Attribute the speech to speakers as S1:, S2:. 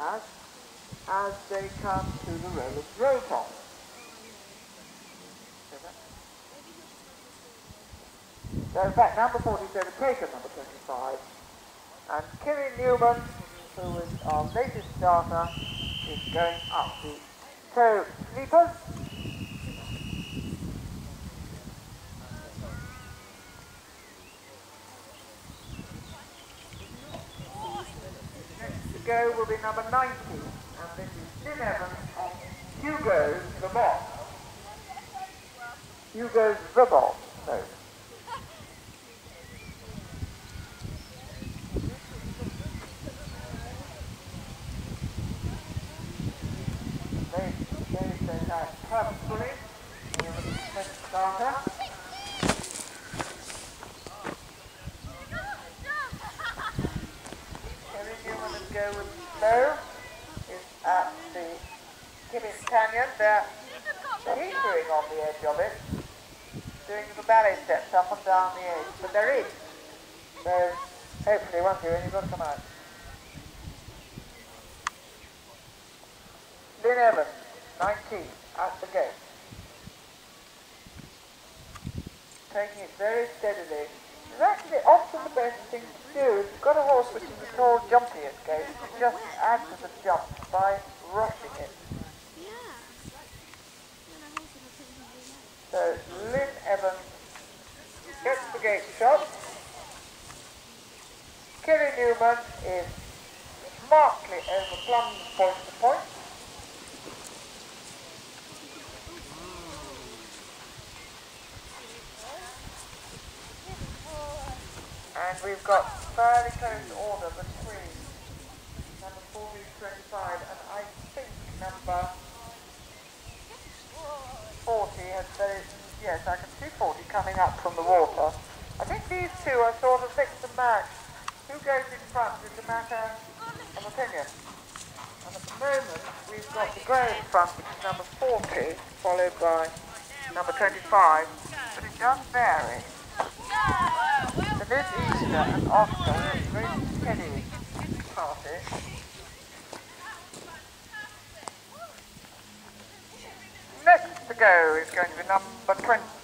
S1: as they come to the rollers rotor. So in fact, number 40 is going to take at number 25, and Kiri Newman, who is our latest starter, is going up the toe sleepers. Next to go will be number 90, and this is Lynn Evans and Hugo Vermont. Hugo Vermont, no. They have purposefully, we have a test starter. Kerry Newman and go with slow is at the Gibbons Canyon. They're teetering on the edge of it, doing the ballet steps up and down the edge, but they're in. So hopefully once you're in, you've got to come out. Lynn Evans, 19, at the gate. Taking it very steadily. It's actually often the best thing to do if you've got a horse which is a tall, jumpiest gait, to just add to the jump by rushing it. So Lynn Evans gets the gate shot. Kerry Newman is smartly overplumbed point to point. And we've got fairly close order between number 40 and 25, and I think number 40 has very, yes, I can see 40 coming up from the water. I think these two are sort of mix and match. Who goes in front is a matter of opinion. And at the moment, we've got the grey in front, which is number 40, followed by number 25, but it does vary. So Liz Easter and Oscar are a very steady party. Next to go is going to be number 20.